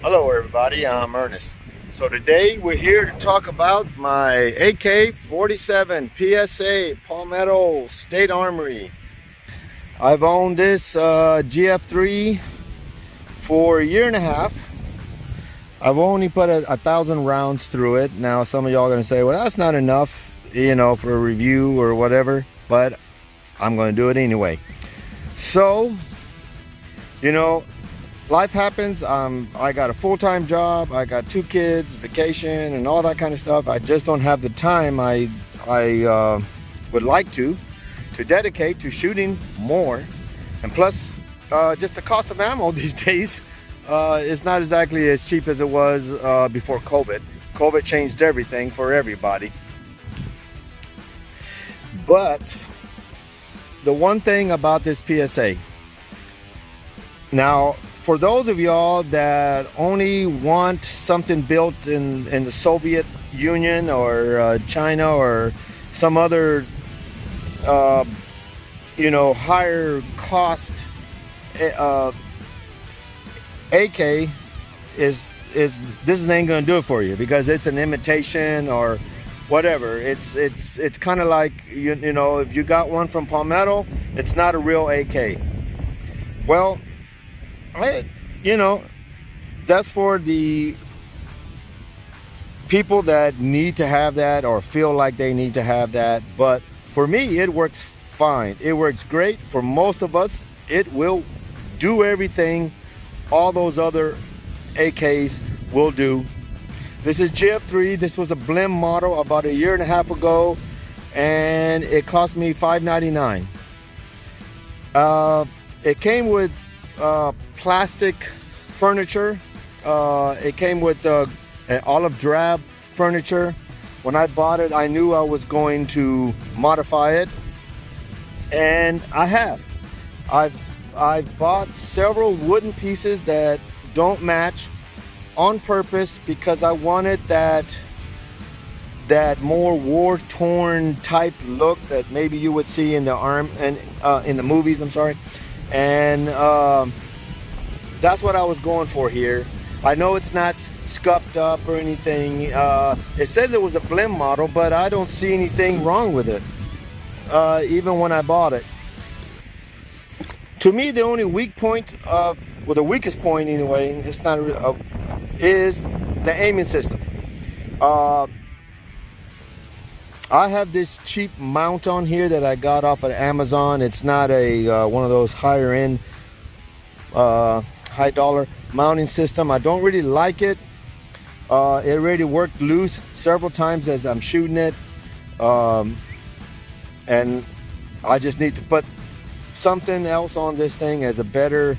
Hello everybody, I'm Ernest. So today we're here to talk about my AK47 PSA Palmetto State Armory. I've owned this GF3 for a year and a half. I've only put 1,000 rounds through it. Now some of y'all are going to say, well, that's not enough, you know, for a review or whatever, but I'm going to do it anyway. So, you know, life happens. I got a full-time job. I got 2 kids, vacation, and all that kind of stuff. I just don't have the time I would like to dedicate to shooting more. And plus, just the cost of ammo these days is not exactly as cheap as it was before COVID. COVID changed everything for everybody. But the one thing about this PSA, now, for those of y'all that only want something built in the Soviet Union or China or some other, you know, higher cost AK, this ain't gonna do it for you because it's an imitation or whatever. It's kind of like you know, if you got one from Palmetto, it's not a real AK. Well, you know, that's for the people that need to have that or feel like they need to have that. But for me, it works fine. It works great. For most of us, it will do everything all those other AKs will do. This is GF3. This was a blim model about a year and a half ago, and it cost me $5.99. It came with plastic furniture. It came with an olive drab furniture. When I bought it, I knew I was going to modify it, and I have. I've bought several wooden pieces that don't match on purpose because I wanted that more war-torn type look that maybe you would see in the in the movies. I'm sorry. And that's what I was going for here. I know it's not scuffed up or anything. It says it was a blim model, but I don't see anything wrong with it, even when I bought it. To me, the only weak point, well, the weakest point anyway, it's not, is the aiming system. I have this cheap mount on here that I got off of Amazon. It's not a one of those higher end, high dollar mounting system. I don't really like it. It already worked loose several times as I'm shooting it, and I just need to put something else on this thing as a better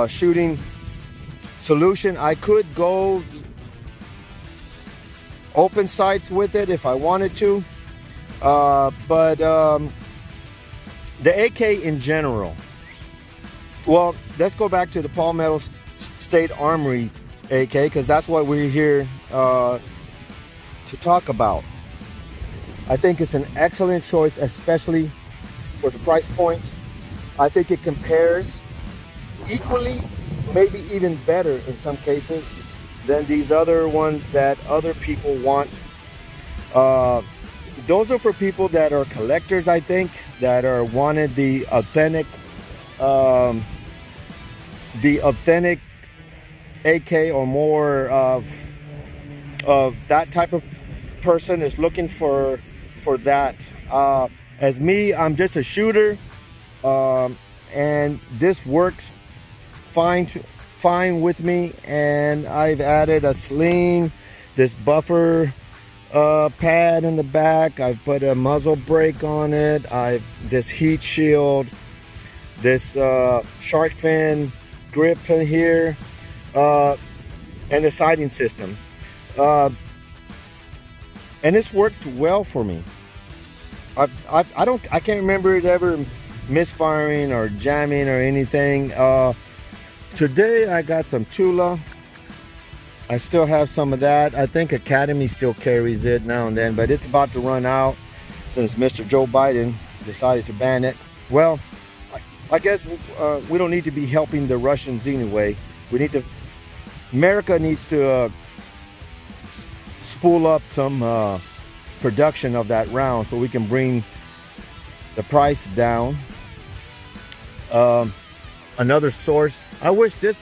shooting solution. I could go open sights with it if I wanted to, but the AK in general, well, let's go back to the Palmetto State Armory AK because that's what we're here to talk about. I think it's an excellent choice, especially for the price point. I think it compares equally, maybe even better in some cases than these other ones that other people want. Those are for people that are collectors, I think, that are wanted the authentic AK, or more of that type of person is looking for that. As me, I'm just a shooter, and this works fine with me. And I've added a sling, this buffer pad in the back. I've put a muzzle brake on it. This heat shield, this shark fin grip in here, and the sighting system. And it's worked well for me. I can't remember it ever misfiring or jamming or anything. Today I got some Tula. I still have some of that. I think Academy still carries it now and then, but it's about to run out since Mr. Joe Biden decided to ban it. Well, I guess we don't need to be helping the Russians anyway. We need to America needs to spool up some production of that round so we can bring the price down. Another source, I wish this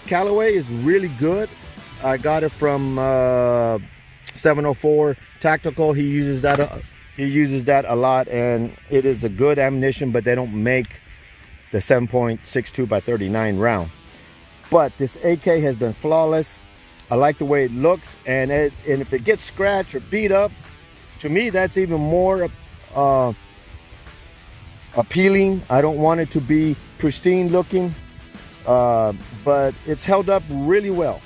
Callaway is really good. I got it from 704 Tactical. He uses that a lot, and it is a good ammunition, but they don't make the 7.62 by 39 round. But this AK has been flawless. I like the way it looks, and if it gets scratched or beat up, to me that's even more appealing. I don't want it to be pristine looking, but it's held up really well.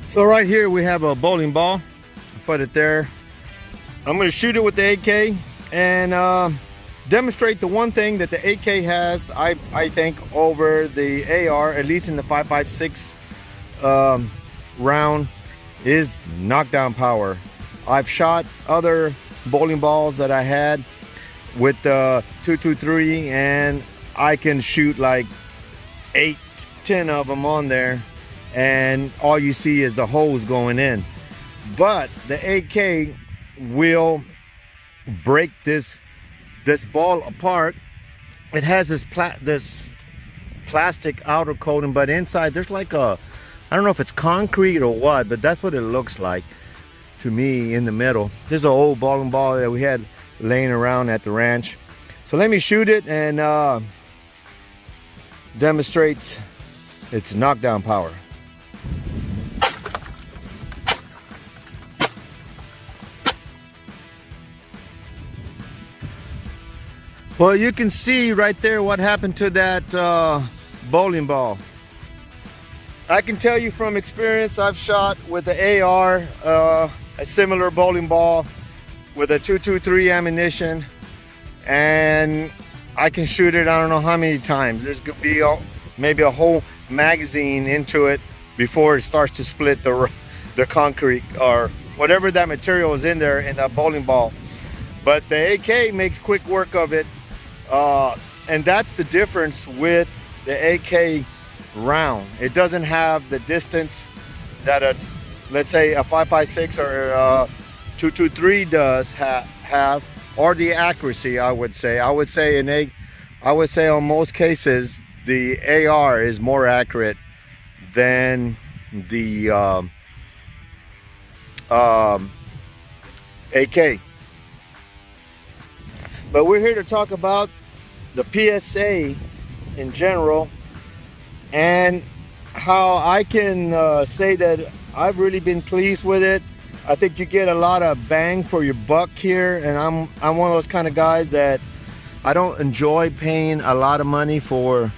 So right here we have a bowling ball. Put it there. I'm going to shoot it with the AK and demonstrate the one thing that the AK has, I think, over the AR, at least in the 5.56 round, is knockdown power. I've shot other bowling balls that I had with the 223, and I can shoot like 8-10 of them on there, and all you see is the holes going in. But the AK will break this ball apart. It has this plastic outer coating, but inside there's like I don't know if it's concrete or what, but that's what it looks like to me in the middle. This is an old bowling ball that we had laying around at the ranch. So let me shoot it and demonstrate its knockdown power. Well, you can see right there what happened to that bowling ball. I can tell you from experience, I've shot with the AR, a similar bowling ball with a 223 ammunition, and I can shoot it I don't know how many times. This could be maybe a whole magazine into it before it starts to split the concrete or whatever that material is in there in that bowling ball. But the AK makes quick work of it. And that's the difference with the AK round. It doesn't have the distance that let's say a 5.56 or a 223 does have, or the accuracy. I would say on most cases the AR is more accurate than the AK. But we're here to talk about the PSA in general and how I can say that I've really been pleased with it. I think you get a lot of bang for your buck here, and I'm one of those kind of guys that I don't enjoy paying a lot of money for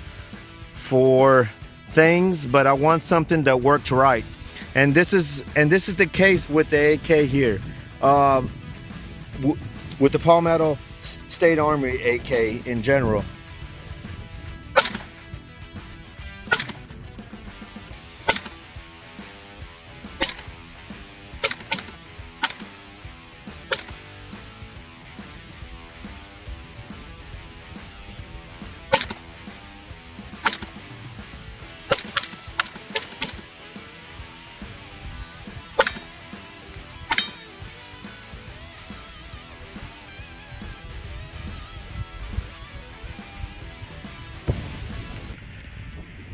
things, but I want something that works right. And this is the case with the AK here, with the Palmetto State Armory AK in general.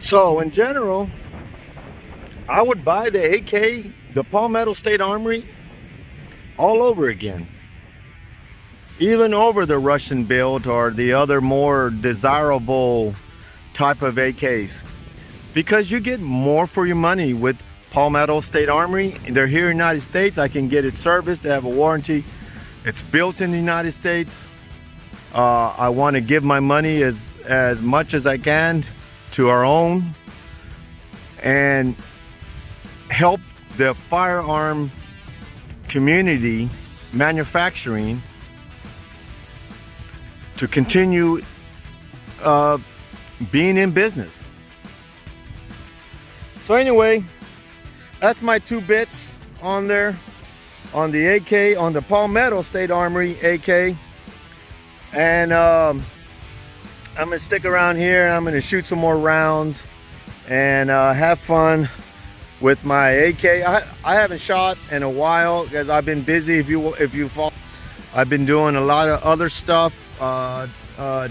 So in general, I would buy the AK, the Palmetto State Armory, all over again. Even over the Russian build or the other more desirable type of AKs. Because you get more for your money with Palmetto State Armory. They're here in the United States. I can get it serviced. They have a warranty. It's built in the United States. I want to give my money as much as I can to our own and help the firearm community manufacturing to continue being in business. So anyway, that's my 2 bits on there, on the AK, on the Palmetto State Armory AK. And I'm gonna stick around here. I'm gonna shoot some more rounds and have fun with my AK. I haven't shot in a while because I've been busy. If you follow, I've been doing a lot of other stuff,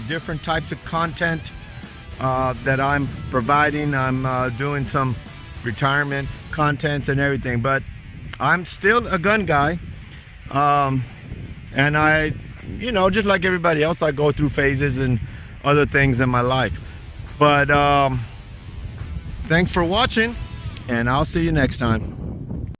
different types of content that I'm providing. I'm doing some retirement contents and everything, but I'm still a gun guy, and I, you know, just like everybody else, I go through phases and other things in my life. But thanks for watching, and I'll see you next time.